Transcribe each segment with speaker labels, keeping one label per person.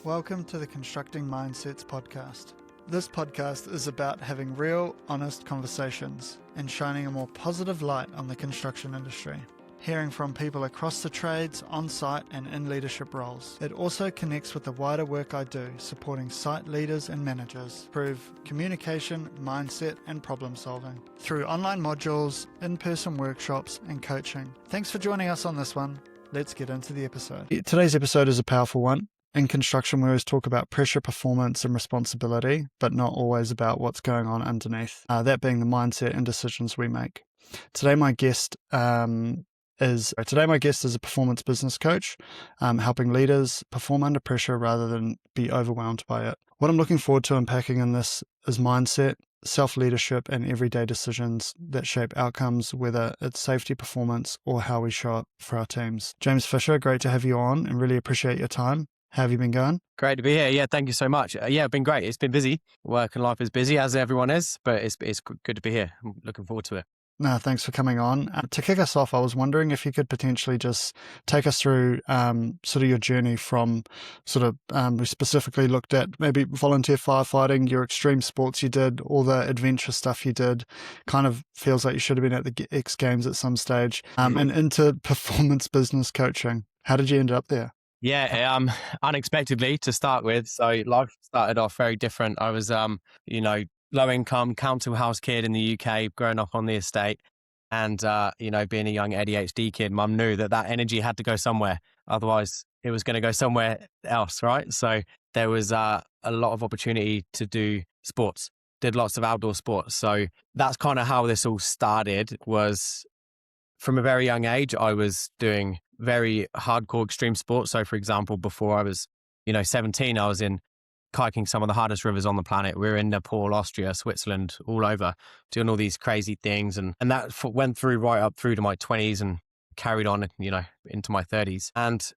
Speaker 1: Welcome to the Constructing Mindsets podcast. This podcast is about having real, honest conversations and shining a more positive light on the construction industry. Hearing from people across the trades, on-site and in leadership roles. It also connects with the wider work I do, supporting site leaders and managers, improve communication, mindset and problem solving through online modules, in-person workshops and coaching. Thanks for joining us on this one. Let's get into the episode. Today's episode is a powerful one. In construction, we always talk about pressure, performance and responsibility, but not always about what's going on underneath, that being the mindset and decisions we make. Today my guest is a performance business coach, helping leaders perform under pressure rather than be overwhelmed by it. What I'm looking forward to unpacking in this is mindset, self-leadership and everyday decisions that shape outcomes, whether it's safety, performance or how we show up for our teams. James Fisher, great to have you on and really appreciate your time. How have you been going?
Speaker 2: Great to be here. Yeah, thank you so much. It's been great. It's been busy. Work and life is busy, as everyone is, but it's good to be here. I'm looking forward to it.
Speaker 1: No, thanks for coming on. To kick us off, I was wondering if you could potentially just take us through sort of your journey from we specifically looked at maybe volunteer firefighting, your extreme sports you did, all the adventure stuff you did, kind of feels like you should have been at the X Games at some stage, and into performance business coaching. How did you end up there?
Speaker 2: Yeah, unexpectedly to start with. So life started off very different. I was, low income council house kid in the UK, growing up on the estate. And, being a young ADHD kid, mum knew that energy had to go somewhere. Otherwise, it was going to go somewhere else, right? So there was a lot of opportunity to do sports, did lots of outdoor sports. So that's kind of how this all started. Was from a very young age, I was doing very hardcore extreme sports. So for example, before I was, 17, I was in kayaking some of the hardest rivers on the planet. We were in Nepal, Austria, Switzerland, all over, doing all these crazy things. And that went through right up through to my 20s and carried on, into my 30s. And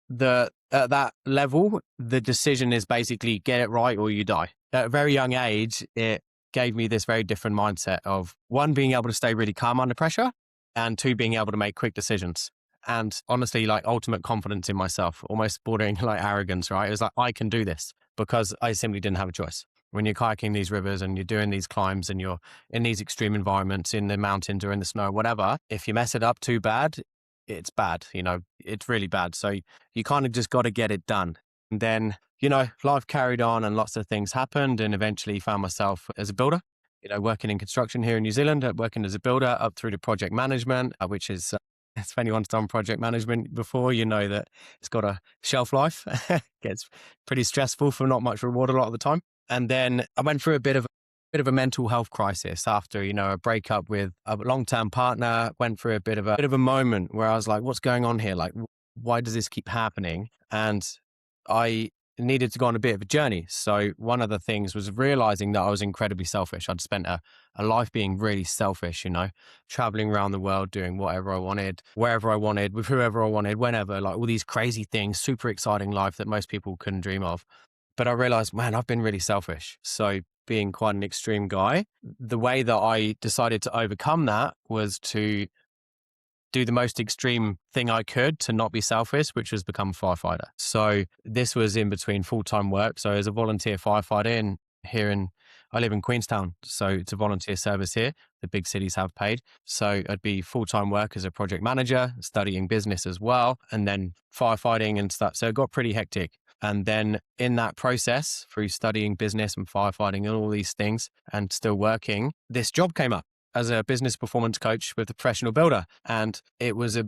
Speaker 2: at that level, the decision is basically get it right or you die. At a very young age, it gave me this very different mindset of, one, being able to stay really calm under pressure, and two, being able to make quick decisions. And honestly, like ultimate confidence in myself, almost bordering like arrogance, right? It was like, I can do this because I simply didn't have a choice. When you're kayaking these rivers and you're doing these climbs and you're in these extreme environments, in the mountains or in the snow, whatever, if you mess it up too bad, it's bad, it's really bad. So you kind of just got to get it done. And then, life carried on and lots of things happened, and eventually found myself as a builder, working in construction here in New Zealand, working as a builder up through to project management, which is, if anyone's done project management before, you know that it's got a shelf life. Gets pretty stressful for not much reward a lot of the time. And then I went through a bit of a mental health crisis after, a breakup with a long-term partner. Went through a bit of a moment where I was like, what's going on here? Like, why does this keep happening? And I needed to go on a bit of a journey. So one of the things was realizing that I was incredibly selfish. I'd spent a life being really selfish, traveling around the world, doing whatever I wanted, wherever I wanted, with whoever I wanted, whenever, like all these crazy things, super exciting life that most people couldn't dream of. But I realized, man, I've been really selfish. So being quite an extreme guy, the way that I decided to overcome that was to do the most extreme thing I could to not be selfish, which was become a firefighter. So this was in between full-time work. So as a volunteer firefighter I live in Queenstown. So it's a volunteer service here. The big cities have paid. So I'd be full-time work as a project manager, studying business as well, and then firefighting and stuff. So it got pretty hectic. And then in that process, through studying business and firefighting and all these things and still working, this job came up as a business performance coach with a professional builder. And it was it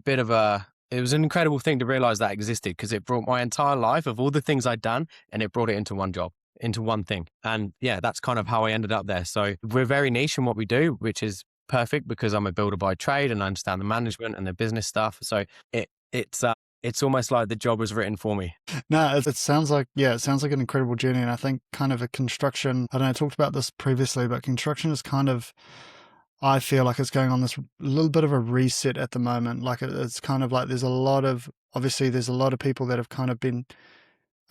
Speaker 2: was an incredible thing to realize that existed, because it brought my entire life of all the things I'd done and it brought it into one job, into one thing. And yeah, that's kind of how I ended up there. So we're very niche in what we do, which is perfect because I'm a builder by trade and I understand the management and the business stuff. So it's almost like the job was written for me.
Speaker 1: No, it sounds like an incredible journey. And I think kind of a construction, I don't know, I talked about this previously, but construction is kind of, I feel like it's going on this little bit of a reset at the moment. Like it's kind of like there's a lot of people that have kind of been,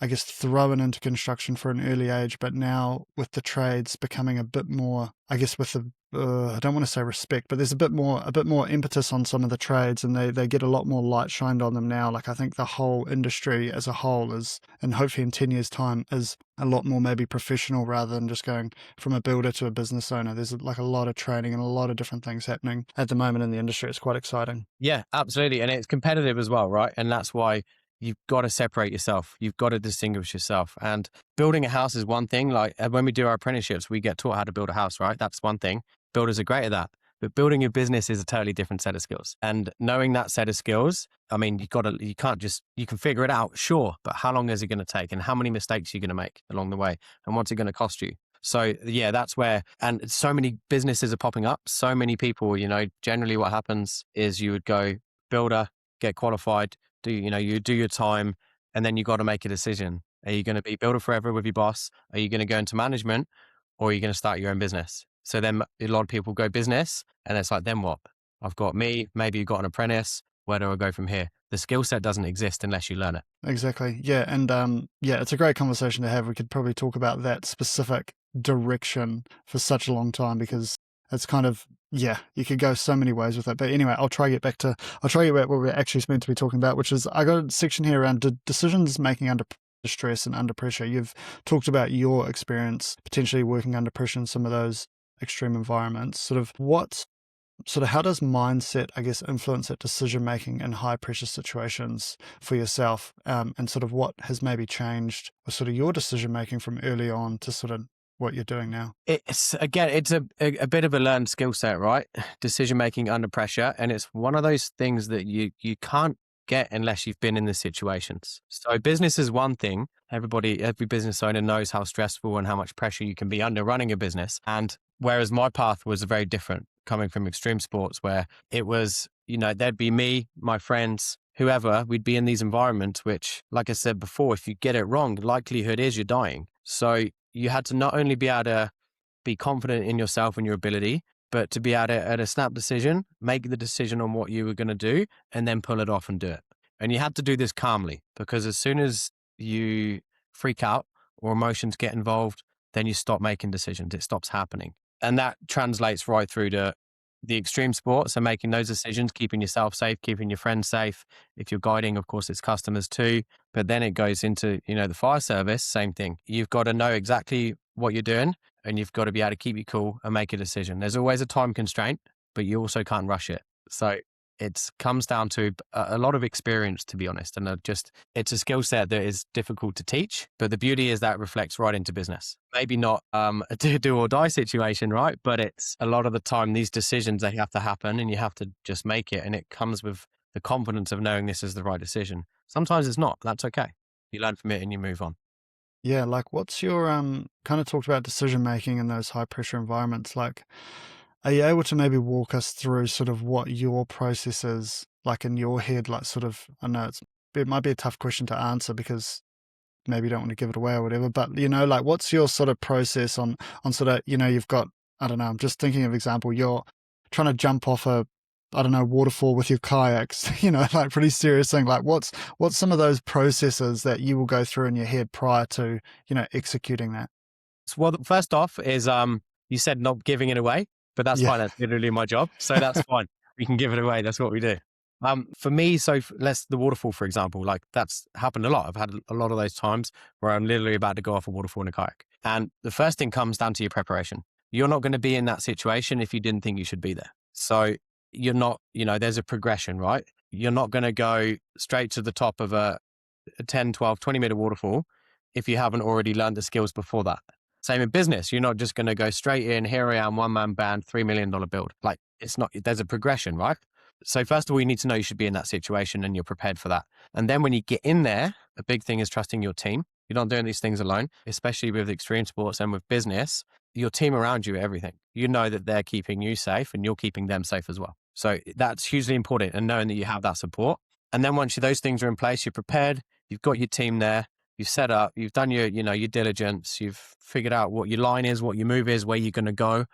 Speaker 1: I guess, thrown into construction for an early age, but now with the trades becoming a bit more, I guess with the I don't want to say respect, but there's a bit more impetus on some of the trades, and they get a lot more light shined on them now. Like, I think the whole industry as a whole is, and hopefully in 10 years time, is a lot more maybe professional rather than just going from a builder to a business owner. There's like a lot of training and a lot of different things happening at the moment in the industry. It's quite exciting.
Speaker 2: Yeah, absolutely. And it's competitive as well, right? And that's why you've got to separate yourself. You've got to distinguish yourself. And building a house is one thing. Like when we do our apprenticeships, we get taught how to build a house, right? That's one thing. Builders are great at that. But building your business is a totally different set of skills. And knowing that set of skills, I mean, you can figure it out, sure, but how long is it going to take? And how many mistakes are you going to make along the way? And what's it going to cost you? So yeah, that's where, and so many businesses are popping up. So many people, generally what happens is you would go builder, get qualified, you do your time, and then you got to make a decision. Are you going to be builder forever with your boss? Are you going to go into management, or are you going to start your own business? So then a lot of people go business, and it's like, then what? I've got me, maybe you've got an apprentice. Where do I go from here? The skill set doesn't exist unless you learn it.
Speaker 1: Exactly. Yeah. And it's a great conversation to have. We could probably talk about that specific direction for such a long time, because it's kind of, you could go so many ways with it. But anyway, I'll try to get back to what we're actually meant to be talking about, which is, I got a section here around decisions making under stress and under pressure. You've talked about your experience potentially working under pressure in some of those extreme environments. How does mindset, I guess, influence that decision making in high pressure situations for yourself? And sort of what has maybe changed with sort of your decision making from early on to sort of what you're doing now?
Speaker 2: It's a bit of a learned skill set, right? Decision making under pressure. And it's one of those things that you can't get unless you've been in the situations. So business is one thing. Every business owner knows how stressful and how much pressure you can be under running a business. And whereas my path was very different, coming from extreme sports, where it was, there'd be me, my friends, whoever, we'd be in these environments, which, like I said before, if you get it wrong, likelihood is you're dying. So you had to not only be able to be confident in yourself and your ability, but to be able to, at a snap decision, make the decision on what you were going to do and then pull it off and do it. And you had to do this calmly, because as soon as you freak out or emotions get involved, then you stop making decisions. It stops happening. And that translates right through to the extreme sports. So making those decisions, keeping yourself safe, keeping your friends safe. If you're guiding, of course, it's customers too. But then it goes into, the fire service, same thing. You've got to know exactly what you're doing, and you've got to be able to keep you cool and make a decision. There's always a time constraint, but you also can't rush it. So it comes down to a lot of experience, to be honest. And it's a skill set that is difficult to teach, but the beauty is that reflects right into business. Maybe not a do or die situation, right? But it's a lot of the time, these decisions, they have to happen and you have to just make it. And it comes with the confidence of knowing this is the right decision. Sometimes it's not. That's okay. You learn from it and you move on.
Speaker 1: Yeah. Like, what's your, kind of talked about decision making in those high pressure environments. Like, are you able to maybe walk us through sort of what your process is like in your head? Like, sort of, I know it might be a tough question to answer because maybe you don't want to give it away or whatever, but like, what's your sort of process on sort of, you've got, I don't know, I'm just thinking of example, you're trying to jump off a, I don't know, waterfall with your kayaks, like pretty serious thing. Like, what's some of those processes that you will go through in your head prior to, executing that?
Speaker 2: Well, first off is, you said not giving it away, but that's fine. That's literally my job. So that's fine. We can give it away. That's what we do. For me, the waterfall, for example, like that's happened a lot. I've had a lot of those times where I'm literally about to go off a waterfall in a kayak. And the first thing comes down to your preparation. You're not going to be in that situation if you didn't think you should be there. So you're not, there's a progression, right? You're not going to go straight to the top of a 10, 12, 20 meter waterfall if you haven't already learned the skills before that. Same in business. You're not just going to go straight in, here I am, one-man band, $3 million build. Like, it's not, there's a progression, right? So first of all, you need to know you should be in that situation and you're prepared for that. And then when you get in there, a big thing is trusting your team. You're not doing these things alone, especially with extreme sports and with business. Your team around you, everything. You know that they're keeping you safe and you're keeping them safe as well. So that's hugely important, and knowing that you have that support. And then once those things are in place, you're prepared, you've got your team there, you've set up, you've done your diligence, you've figured out what your line is, what your move is, where you're going to go.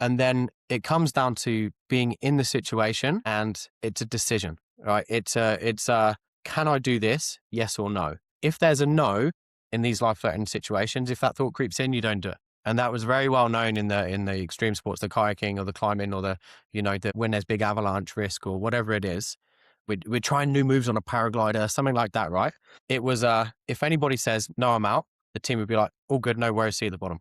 Speaker 2: And then it comes down to being in the situation, and it's a decision, right? It's can I do this? Yes or no. If there's a no in these life-threatening situations, if that thought creeps in, you don't do it. And that was very well known in the extreme sports, the kayaking or the climbing or when there's big avalanche risk or whatever it is, we're trying new moves on a paraglider, something like that, right? It was, if anybody says, no, I'm out, the team would be like, all good, no worries, see you at the bottom.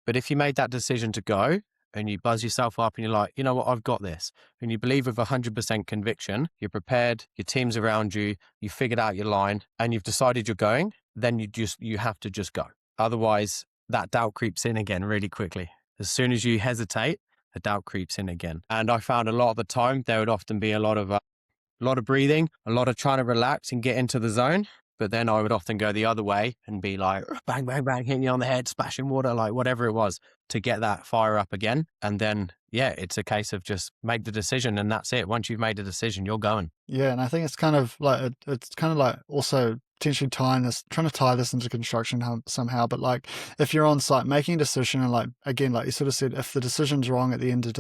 Speaker 2: But if you made that decision to go and you buzz yourself up and you're like, you know what, I've got this. And you believe with 100% conviction, you're prepared, your team's around you, you figured out your line and you've decided you're going, then you have to just go. Otherwise, that doubt creeps in again really quickly. As soon as you hesitate, the doubt creeps in again. And I found a lot of the time, there would often be a lot of breathing, a lot of trying to relax and get into the zone. But then I would often go the other way and be like, bang, bang, bang, hitting you on the head, splashing water, like whatever it was to get that fire up again. And then, yeah, it's a case of just make the decision and that's it. Once you've made a decision, you're going.
Speaker 1: Yeah. And I think it's kind of like, it's kind of like also potentially trying to tie this into construction somehow. But like if you're on site making a decision and like, again, like you sort of said, if the decision's wrong at the end of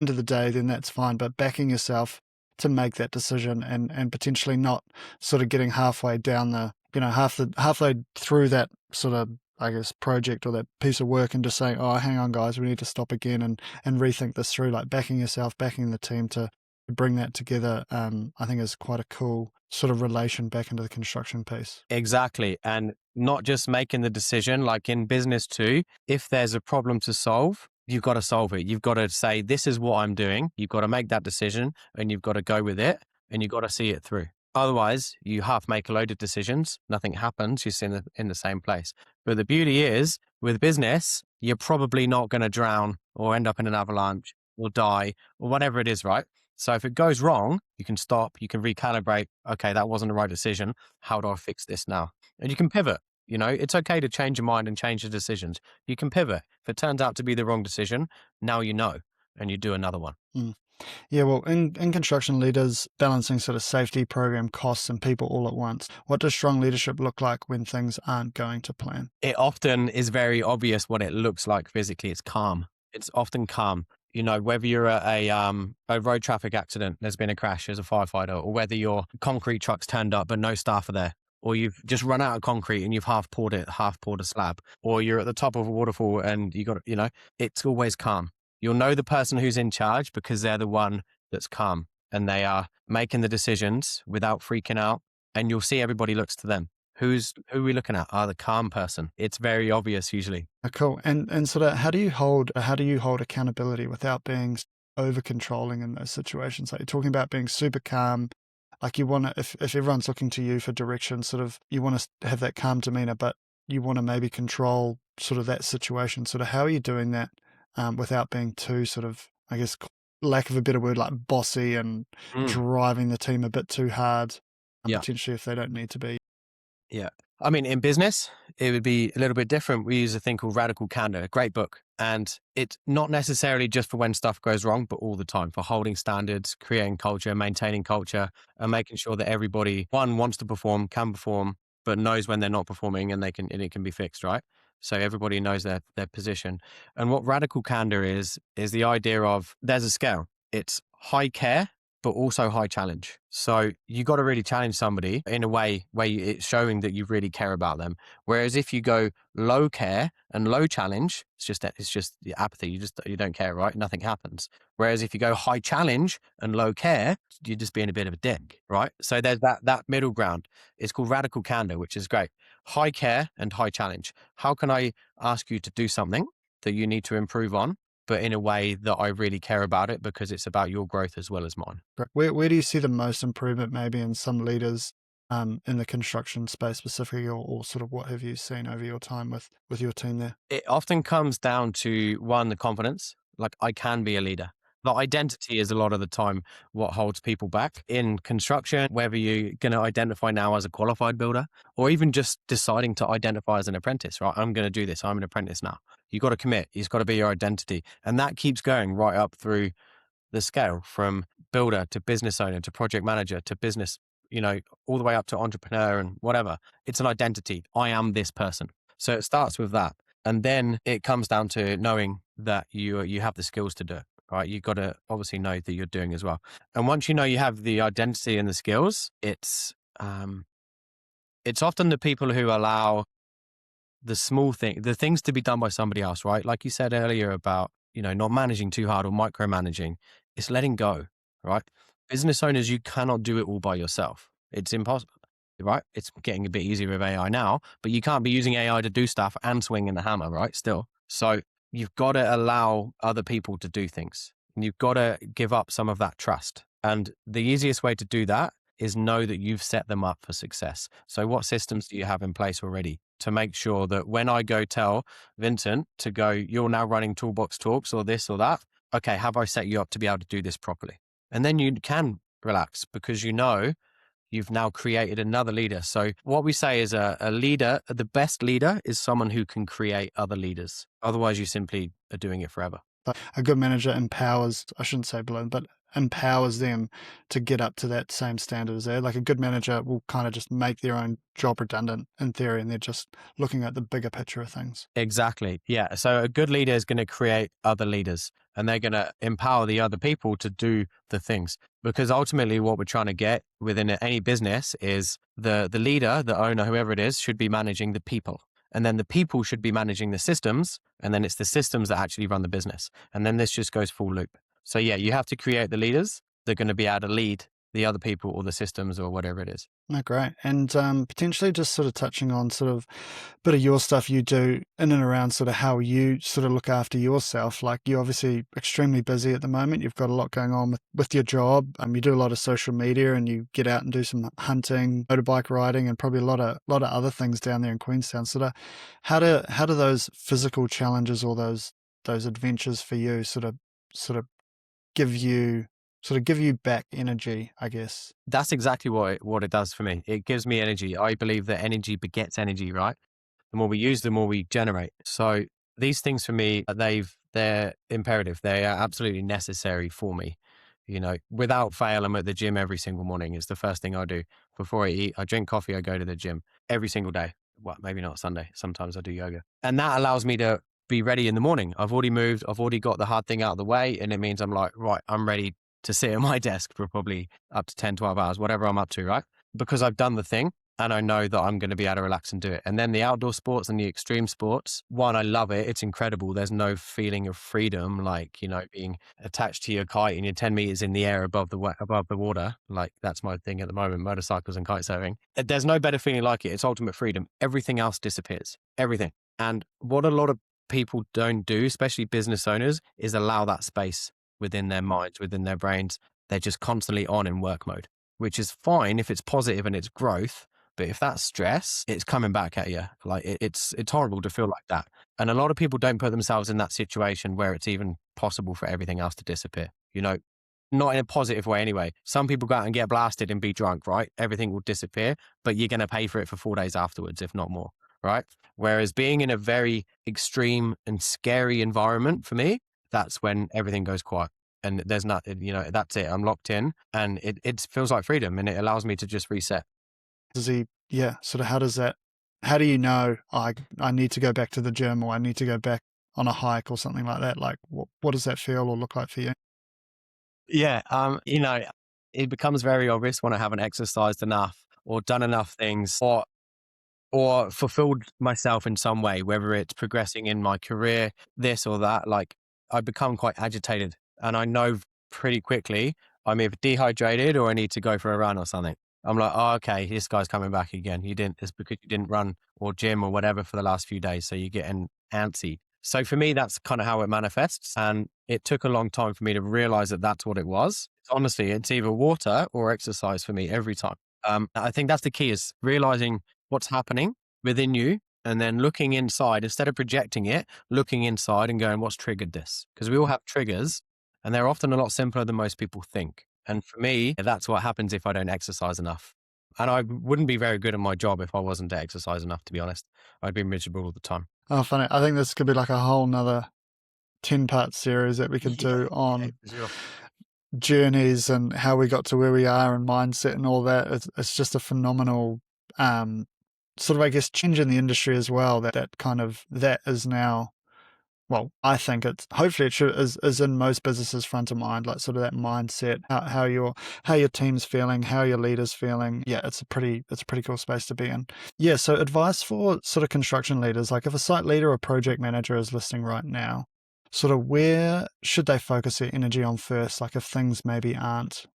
Speaker 1: the day, then that's fine. But backing yourself to make that decision and potentially not sort of getting halfway down halfway through that sort of, I guess, project or that piece of work and just saying, oh, hang on guys, we need to stop again and rethink this through, like backing yourself, backing the team to bring that together. I think is quite a cool sort of relation back into the construction piece.
Speaker 2: Exactly. And not just making the decision, like in business too, if there's a problem to solve, you've got to solve it. You've got to say, this is what I'm doing. You've got to make that decision and you've got to go with it and you've got to see it through. Otherwise, you half make a load of decisions. Nothing happens. You're still in the same place. But the beauty is with business, you're probably not going to drown or end up in an avalanche or die or whatever it is, right? So if it goes wrong, you can stop, you can recalibrate. Okay, that wasn't the right decision. How do I fix this now? And you can pivot. It's okay to change your mind and change the decisions. You can pivot. If it turns out to be the wrong decision, now you know, and you do another one.
Speaker 1: Yeah, well, in construction, leaders balancing sort of safety, program costs, and people all at once. What does strong leadership look like when things aren't going to plan?
Speaker 2: It often is very obvious what it looks like physically. It's calm. It's often calm. Whether you're at a road traffic accident, there's been a crash as a firefighter, or whether your concrete truck's turned up but no staff are there, or you've just run out of concrete and you've half poured a slab, or you're at the top of a waterfall and it's always calm. You'll know the person who's in charge because they're the one that's calm and they are making the decisions without freaking out. And you'll see everybody looks to them. Who are we looking at? The calm person. It's very obvious usually.
Speaker 1: Cool. And sort of how do you hold accountability without being over controlling in those situations? Like you're talking about being super calm. Like you want to, if everyone's looking to you for direction, sort of you want to have that calm demeanor, but you want to maybe control sort of that situation. Sort of how are you doing that without being too sort of, I guess, lack of a better word, like bossy and driving the team a bit too hard, potentially if they don't need to be?
Speaker 2: Yeah. I mean, in business, it would be a little bit different. We use a thing called Radical Candor, a great book. And it's not necessarily just for when stuff goes wrong, but all the time for holding standards, creating culture, maintaining culture, and making sure that everybody, one, wants to perform, can perform, but knows when they're not performing and it can be fixed, right? So everybody knows their position. And what Radical Candor is the idea of there's a scale. It's high care, but also high challenge. So you got to really challenge somebody in a way where it's showing that you really care about them. Whereas if you go low care and low challenge, it's just the apathy. You don't care, right? Nothing happens. Whereas if you go high challenge and low care, you're just being a bit of a dick, right? So there's that middle ground. It's called Radical Candor, which is great. High care and high challenge. How can I ask you to do something that you need to improve on, but in a way that I really care about it because it's about your growth as well as mine.
Speaker 1: Where do you see the most improvement maybe in some leaders in the construction space specifically, or sort of what have you seen over your time with your team there?
Speaker 2: It often comes down to, one, the confidence, like I can be a leader. The identity is a lot of the time what holds people back in construction, whether you're going to identify now as a qualified builder or even just deciding to identify as an apprentice, right? I'm going to do this. I'm an apprentice now. You've got to commit. It's got to be your identity. And that keeps going right up through the scale from builder to business owner to project manager to business, all the way up to entrepreneur and whatever. It's an identity. I am this person. So it starts with that. And then it comes down to knowing that you have the skills to do it. Right, you've got to obviously know that you're doing as well. And once you know you have the identity and the skills, it's often the people who allow the small the things to be done by somebody else, right? Like you said earlier about, not managing too hard or micromanaging. It's letting go, right? Business owners, you cannot do it all by yourself. It's impossible, right? It's getting a bit easier with AI now, but you can't be using AI to do stuff and swinging the hammer, right? Still. So you've got to allow other people to do things, and you've got to give up some of that trust. And the easiest way to do that is know that you've set them up for success. So what systems do you have in place already to make sure that when I go tell Vincent to go, you're now running Toolbox Talks or this or that, okay, have I set you up to be able to do this properly? And then you can relax because you've now created another leader. So what we say is a leader, the best leader is someone who can create other leaders. Otherwise, you simply are doing it forever.
Speaker 1: A good manager empowers, I shouldn't say balloon, but empowers them to get up to that same standard as there. Like a good manager will kind of just make their own job redundant in theory, and they're just looking at the bigger picture of things.
Speaker 2: Exactly. Yeah. So a good leader is going to create other leaders, and they're going to empower the other people to do the things. Because ultimately what we're trying to get within any business is the leader, the owner, whoever it is, should be managing the people. And then the people should be managing the systems. And then it's the systems that actually run the business. And then this just goes full loop. So yeah, you have to create the leaders. They're going to be able to lead the other people or the systems or whatever it is.
Speaker 1: Oh, great. And potentially just sort of touching on sort of a bit of your stuff you do in and around sort of how you sort of look after yourself. Like you're obviously extremely busy at the moment. You've got a lot going on with your job. You do a lot of social media and you get out and do some hunting, motorbike riding, and probably a lot of other things down there in Queenstown. Sort of how do those physical challenges or those adventures for you sort of give you back energy, I guess?
Speaker 2: That's exactly what it does for me. It gives me energy. I believe that energy begets energy, right? The more we use, the more we generate. So these things for me, they're imperative. They are absolutely necessary for me. Without fail, I'm at the gym every single morning. It's the first thing I do. Before I eat, I drink coffee, I go to the gym every single day. Well, maybe not Sunday. Sometimes I do yoga. And that allows me to be ready in the morning. I've already moved. I've already got the hard thing out of the way. And it means I'm like, right, I'm ready to sit at my desk for probably up to 10, 12 hours, whatever I'm up to, right? Because I've done the thing and I know that I'm going to be able to relax and do it. And then the outdoor sports and the extreme sports, one, I love it. It's incredible. There's no feeling of freedom, like, being attached to your kite and you're 10 meters in the air above the water. Like that's my thing at the moment, motorcycles and kite surfing. There's no better feeling like it. It's ultimate freedom. Everything else disappears, everything. And what a lot of people don't do, especially business owners, is allow that space within their minds, within their brains. They're just constantly on in work mode, which is fine if it's positive and it's growth. But if that's stress, it's coming back at you. Like it's horrible to feel like that. And a lot of people don't put themselves in that situation where it's even possible for everything else to disappear. Not in a positive way anyway. Some people go out and get blasted and be drunk, right? Everything will disappear, but you're going to pay for it for 4 days afterwards, if not more, right? Whereas being in a very extreme and scary environment for me, that's when everything goes quiet and there's not, that's it. I'm locked in and it feels like freedom and it allows me to just reset.
Speaker 1: Sort of how do you know I need to go back to the gym or I need to go back on a hike or something like that? Like what does that feel or look like for you?
Speaker 2: Yeah. It becomes very obvious when I haven't exercised enough or done enough things or fulfilled myself in some way, whether it's progressing in my career, this or that. Like I become quite agitated and I know pretty quickly I'm either dehydrated or I need to go for a run or something. I'm like, oh, okay, this guy's coming back again. It's because you didn't run or gym or whatever for the last few days. So you're getting antsy. So for me, that's kind of how it manifests. And it took a long time for me to realize that that's what it was. Honestly, it's either water or exercise for me every time. I think that's the key, is realizing what's happening within you and then looking inside instead of projecting it, looking inside and going, what's triggered this? Because we all have triggers and they're often a lot simpler than most people think. And for me, that's what happens if I don't exercise enough. And I wouldn't be very good at my job if I wasn't to exercise enough, to be honest. I'd be miserable all the time.
Speaker 1: Oh, funny. I think this could be like a whole nother 10-part series that we could do on journeys and how we got to where we are and mindset and all that. It's just a phenomenal sort of, I guess, change in the industry as well. That is now well, I think hopefully it should is in most businesses front of mind, like sort of that mindset, how your team's feeling, how your leader's feeling. Yeah, it's a pretty cool space to be in. Yeah, so advice for sort of construction leaders, like if a site leader or project manager is listening right now, sort of where should they focus their energy on first? Like if things maybe aren't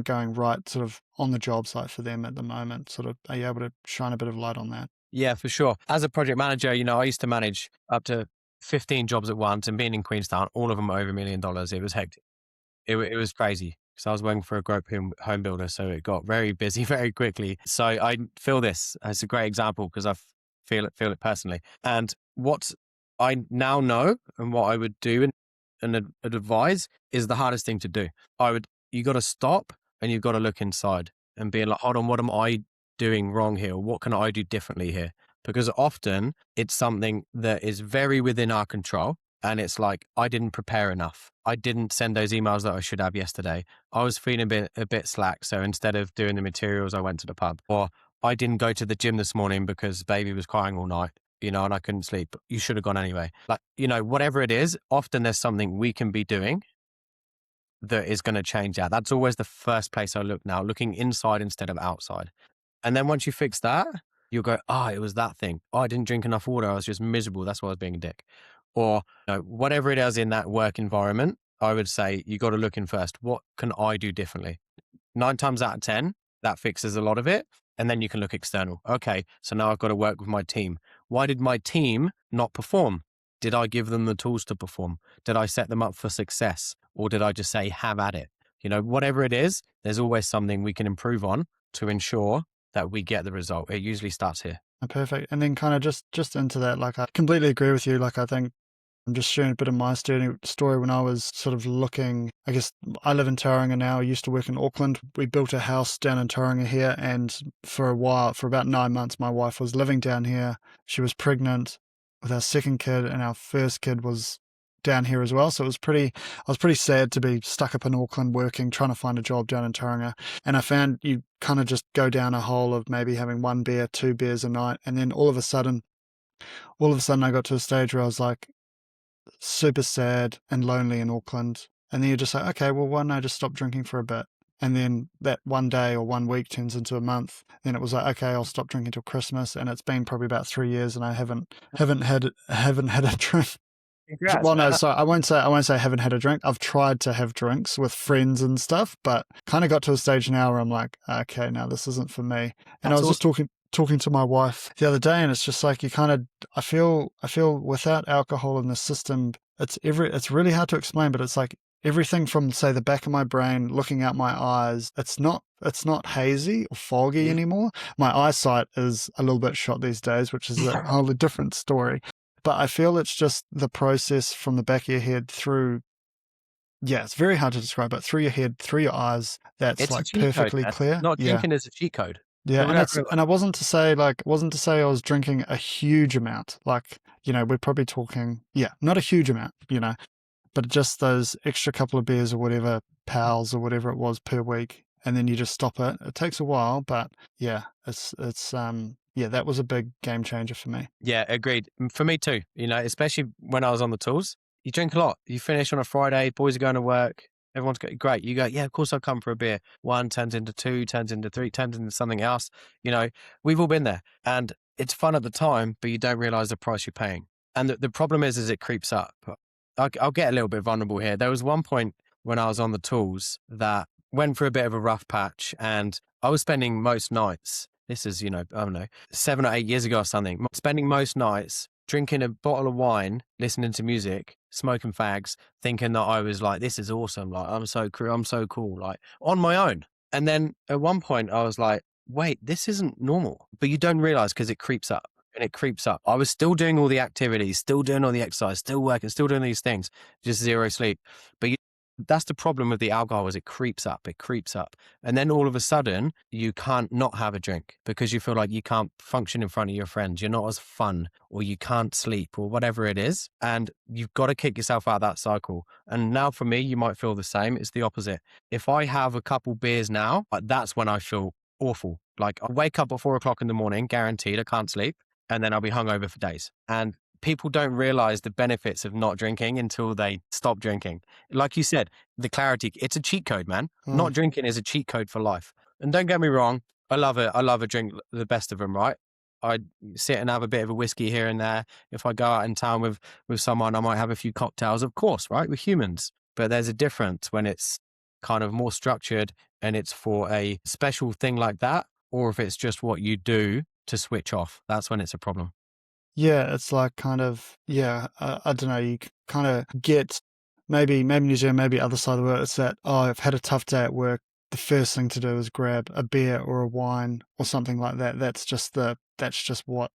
Speaker 1: going right sort of on the job site for them at the moment, sort of, are you able to shine a bit of light on that?
Speaker 2: Yeah, for sure. As a project manager, I used to manage up to 15 jobs at once, and being in Queenstown, all of them over $1 million. It was hectic. It was crazy because I was working for a group home builder, so it got very busy very quickly. So I feel this as a great example because I feel it personally. And what I now know and what I would do and advise is the hardest thing to do. You got to stop and you've got to look inside and be like, hold on, what am I doing wrong here? What can I do differently here? Because often it's something that is very within our control. And it's like, I didn't prepare enough. I didn't send those emails that I should have yesterday. I was feeling a bit slack. So instead of doing the materials, I went to the pub. Or I didn't go to the gym this morning because baby was crying all night, and I couldn't sleep. You should have gone anyway. Like, whatever it is, often there's something we can be doing that is going to change that. That's always the first place I look now, looking inside instead of outside. And then once you fix that, you'll go, it was that thing. I didn't drink enough water. I was just miserable. That's why I was being a dick. Or whatever it is in that work environment, I would say you got to look in first. What can I do differently? 9 times out of 10, that fixes a lot of it. And then you can look external. Okay, so now I've got to work with my team. Why did my team not perform? Did I give them the tools to perform? Did I set them up for success? Or did I just say, have at it? Whatever it is, there's always something we can improve on to ensure that we get the result. It usually starts here.
Speaker 1: Perfect. And then kind of just into that, like I completely agree with you. Like I think I'm just sharing a bit of my story when I was sort of looking. I guess I live in Tauranga now. I used to work in Auckland. We built a house down in Tauranga here, and for about 9 months, my wife was living down here. She was pregnant with our second kid, and our first kid was down here as well. So I was pretty sad to be stuck up in Auckland working, trying to find a job down in Tauranga. And I found you kind of just go down a hole of maybe having 1 beer, 2 beers a night, and then all of a sudden I got to a stage where I was like, super sad and lonely in Auckland. And then you're just like, okay, well, why don't I just stop drinking for a bit? And then that 1 day or 1 week turns into a month. Then it was like, okay, I'll stop drinking till Christmas. And it's been probably about 3 years, and I haven't had a drink.
Speaker 2: Congrats,
Speaker 1: well, no,
Speaker 2: man.
Speaker 1: sorry, I won't say I haven't had a drink. I've tried to have drinks with friends and stuff, but kind of got to a stage now where I'm like, okay, now this isn't for me. And I was just talking to my wife the other day, and it's just like I feel without alcohol in the system, it's really hard to explain, but it's like everything from, say, the back of my brain, looking out my eyes, it's not hazy or foggy anymore. My eyesight is a little bit shot these days, which is a wholly different story. But I feel it's just the process from the back of your head through. Yeah, it's very hard to describe, but through your head, through your eyes, that's
Speaker 2: it's
Speaker 1: like perfectly clear.
Speaker 2: Not drinking is a cheat code.
Speaker 1: Yeah, and I wasn't to say I was drinking a huge amount. Like, we're probably talking, not a huge amount, but just those extra couple of beers or whatever, pals or whatever it was per week, and then you just stop it. It takes a while, but yeah, it's that was a big game changer for me.
Speaker 2: Yeah, agreed. For me too, especially when I was on the tools. You drink a lot. You finish on a Friday, boys are going to work, everyone's great. You go, yeah, of course I'll come for a beer. 1 turns into 2, turns into 3, turns into something else. We've all been there. And it's fun at the time, but you don't realize the price you're paying. And the problem is it creeps up. I'll get a little bit vulnerable here. There was one point when I was on the tools that went for a bit of a rough patch, and I was spending most nights, this is, I don't know, 7 or 8 years ago or something, spending most nights drinking a bottle of wine, listening to music, smoking fags, thinking that I was like, this is awesome. Like, I'm so cool, like on my own. And then at one point I was like, wait, this isn't normal. But you don't realize because it creeps up and it creeps up. I was still doing all the activities, still doing all the exercise, still working, still doing these things, just zero sleep. But that's the problem with the alcohol, is it creeps up. And then all of a sudden you can't not have a drink because you feel like you can't function in front of your friends. You're not as fun, or you can't sleep, or whatever it is. And you've got to kick yourself out of that cycle. And now for me, you might feel the same. It's the opposite. If I have a couple beers now, that's when I feel awful. Like I wake up at 4 o'clock in the morning, guaranteed I can't sleep. And then I'll be hungover for days. And people don't realize the benefits of not drinking until they stop drinking. Like you said, the clarity, it's a cheat code, man. Not drinking is a cheat code for life. And don't get me wrong, I love it. I love a drink, the best of them, right? I sit and have a bit of a whiskey here and there. If I go out in town with someone, I might have a few cocktails, of course, right? We're humans. But there's a difference when it's kind of more structured and it's for a special thing like that, or if it's just what you do to switch off. That's when it's a problem.
Speaker 1: Yeah, it's like kind of, I don't know, you kind of get, maybe New Zealand, maybe other side of the world, it's that, oh, I've had a tough day at work. The first thing to do is grab a beer or a wine or something like that. That's just what,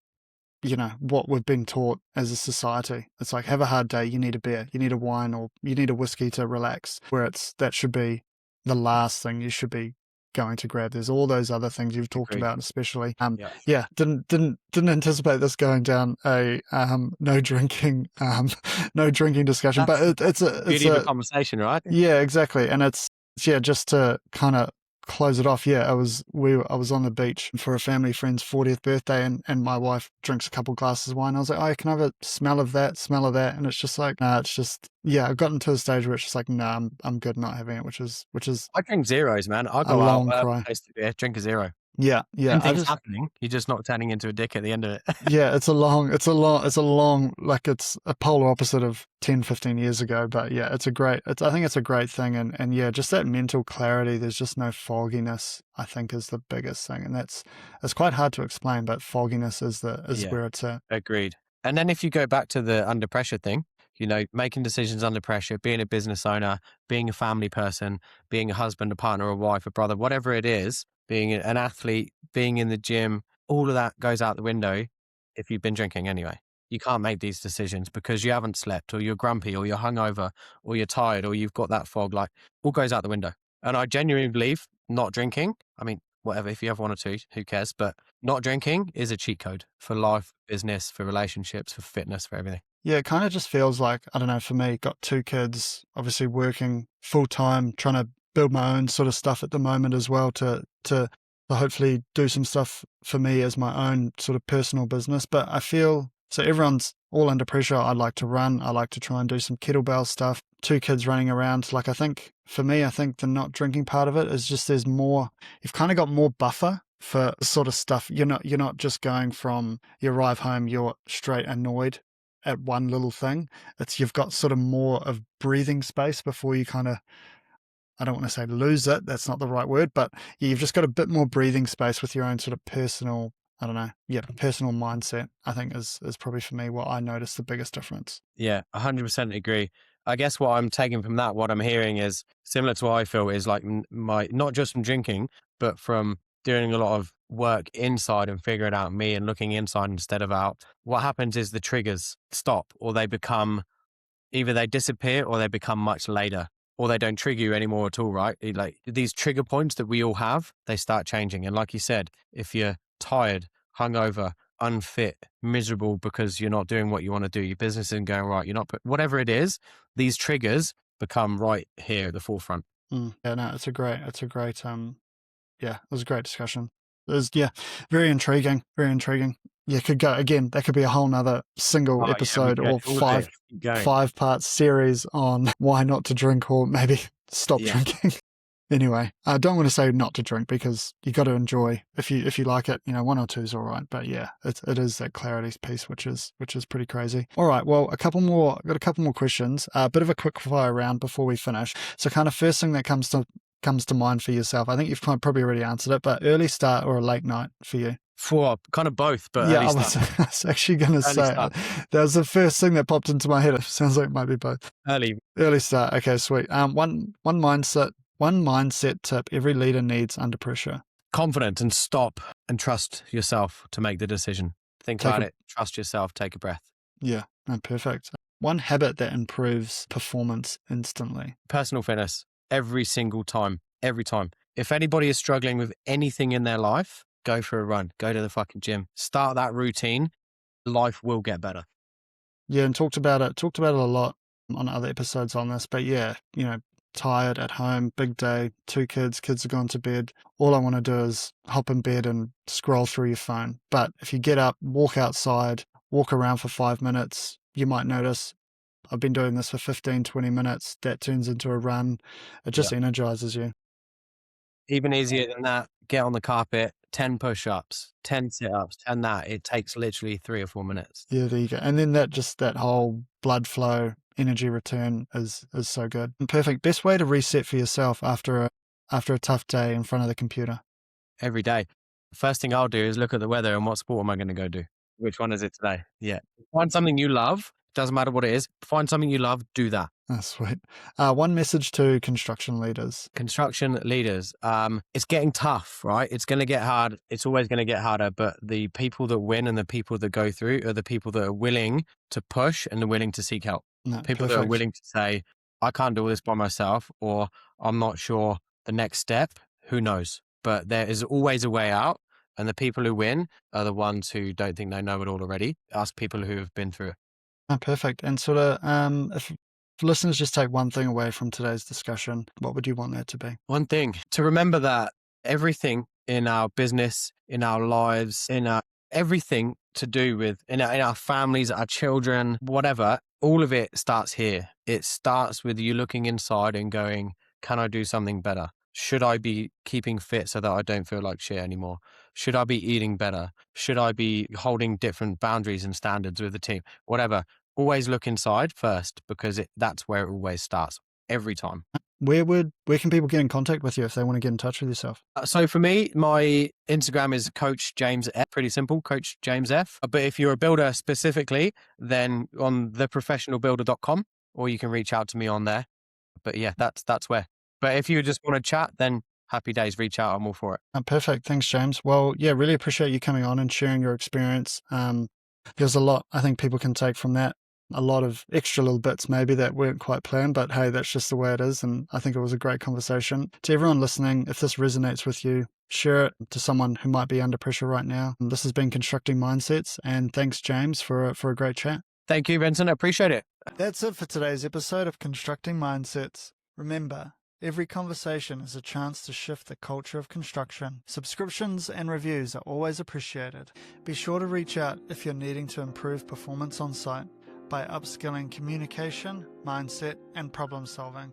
Speaker 1: what we've been taught as a society. It's like, have a hard day, you need a beer, you need a wine, or you need a whiskey to relax, where that should be the last thing you should be going to grab. There's all those other things you've talked
Speaker 2: Agreed.
Speaker 1: about, especially didn't anticipate this going down a no drinking discussion. But it's a
Speaker 2: conversation, right?
Speaker 1: Yeah, exactly. And it's just to kind of close it off. I was on the beach for a family friend's 40th birthday, and my wife drinks a couple glasses of wine. I was like, oh, can I have a smell of that? And it's just like, nah, it's just, I've gotten to a stage where it's just like, nah, I'm good not having it, which is
Speaker 2: I drink zeros, man. I'll go out, taste the beer, drink a zero.
Speaker 1: Yeah.
Speaker 2: Anything's happening. You're just not turning into a dick at the end of it.
Speaker 1: Yeah, it's a long, like it's a polar opposite of 10, 15 years ago. But yeah, I think it's a great thing. And just that mental clarity, there's just no fogginess, I think, is the biggest thing. And it's quite hard to explain, but fogginess is where it's at.
Speaker 2: Agreed. And then if you go back to the under pressure thing, making decisions under pressure, being a business owner, being a family person, being a husband, a partner, a wife, a brother, whatever it is, being an athlete, being in the gym, all of that goes out the window if you've been drinking anyway. You can't make these decisions because you haven't slept, or you're grumpy, or you're hungover, or you're tired, or you've got that fog, like all goes out the window. And I genuinely believe not drinking, I mean, whatever, if you have one or two, who cares? But not drinking is a cheat code for life, business, for relationships, for fitness, for everything.
Speaker 1: Yeah, it kind of just feels like, I don't know, for me, got 2 kids, obviously working full time, trying to build my own sort of stuff at the moment as well to hopefully do some stuff for me as my own sort of personal business. But I feel, so everyone's all under pressure. I like to run. I like to try and do some kettlebell stuff. 2 kids running around. Like, I think for me, the not drinking part of it is just there's more, you've kind of got more buffer for sort of stuff. You're not just going from, you arrive home, you're straight annoyed at one little thing. You've got sort of more of breathing space before you kind of, I don't want to say lose it, that's not the right word, but you've just got a bit more breathing space with your own sort of personal, personal mindset, I think is probably for me what I notice the biggest difference.
Speaker 2: Yeah, 100% agree. I guess what I'm taking from that, what I'm hearing is similar to what I feel is like not just from drinking, but from doing a lot of work inside and figuring out me and looking inside instead of out. What happens is the triggers stop, or they become, either they disappear or they become much later, or they don't trigger you anymore at all, right? Like these trigger points that we all have, they start changing. And like you said, if you're tired, hungover, unfit, miserable because you're not doing what you want to do, your business isn't going right, you're not, whatever it is, these triggers become right here at the forefront.
Speaker 1: Yeah, no, it was a great discussion. It was, very intriguing. Yeah, could go again. That could be a whole nother single episode or 5-part series on why not to drink, or maybe stop drinking. Anyway, I don't want to say not to drink, because you got to enjoy. If you like it, 1 or 2 is all right. But yeah, it is that clarity piece, which is pretty crazy. All right, well, got a couple more questions. A bit of a quick fire round before we finish. So, kind of first thing that comes to mind for yourself, I think you've probably already answered it, but early start or a late night for you?
Speaker 2: For kind of both, but
Speaker 1: yeah, I was actually going to say that was the first thing that popped into my head. It sounds like it might be both. Early start. Okay, sweet. One mindset tip every leader needs under pressure.
Speaker 2: Confident, and stop and trust yourself to make the decision. Think about it. Trust yourself. Take a breath.
Speaker 1: Yeah, perfect. One habit that improves performance instantly.
Speaker 2: Personal fitness. Every single time. Every time. If anybody is struggling with anything in their life, go for a run. Go to the fucking gym. Start that routine. Life will get better.
Speaker 1: Yeah, and talked about it a lot on other episodes on this. But yeah, tired at home, big day, 2 kids have gone to bed. All I want to do is hop in bed and scroll through your phone. But if you get up, walk outside, walk around for 5 minutes. You might notice I've been doing this for 15, 20 minutes. That turns into a run. It just energizes you.
Speaker 2: Even easier than that, get on the carpet, 10 push-ups, 10 sit-ups, 10 that. It takes literally 3 or 4 minutes.
Speaker 1: Yeah, there you go. And then that whole blood flow, energy return is so good. And perfect. Best way to reset for yourself after a tough day in front of the computer.
Speaker 2: Every day. First thing I'll do is look at the weather and what sport am I going to go do? Which one is it today? Yeah. Find something you love. Doesn't matter what it is. Find something you love. Do that.
Speaker 1: That's sweet. One message to construction leaders.
Speaker 2: Construction leaders. It's getting tough, right? It's going to get hard. It's always going to get harder. But the people that win and the people that go through are the people that are willing to push and are willing to seek help. People that are willing to say, I can't do all this by myself, or I'm not sure the next step. Who knows? But there is always a way out. And the people who win are the ones who don't think they know it all already. Ask people who have been through it.
Speaker 1: Perfect. And sort of, if listeners just take one thing away from today's discussion, what would you want that to be?
Speaker 2: One thing, to remember that everything in our business, in our lives, everything to do with in our families, our children, whatever, all of it starts here. It starts with you looking inside and going, can I do something better? Should I be keeping fit so that I don't feel like shit anymore? Should I be eating better? Should I be holding different boundaries and standards with the team? Whatever. Always look inside first, because that's where it always starts, every time.
Speaker 1: Where can people get in contact with you if they want to get in touch with yourself?
Speaker 2: So for me, my Instagram is Coach James F. Pretty simple, Coach James F. But if you're a builder specifically, then on theprofessionalbuilder.com, or you can reach out to me on there. But yeah, that's where. But if you just want to chat, then happy days, reach out. I'm all for it.
Speaker 1: Perfect. Thanks, James. Well, yeah, really appreciate you coming on and sharing your experience. There's a lot I think people can take from that. A lot of extra little bits maybe that weren't quite planned, but hey, that's just the way it is. And I think it was a great conversation. To everyone listening, if this resonates with you, share it to someone who might be under pressure right now. This has been Constructing Mindsets, and thanks, James, for a great chat.
Speaker 2: Thank you, Vincent. I appreciate it.
Speaker 1: That's it for today's episode of Constructing Mindsets. Remember, every conversation is a chance to shift the culture of construction. Subscriptions and reviews are always appreciated. Be sure to reach out if you're needing to improve performance on site by upskilling communication, mindset, and problem solving.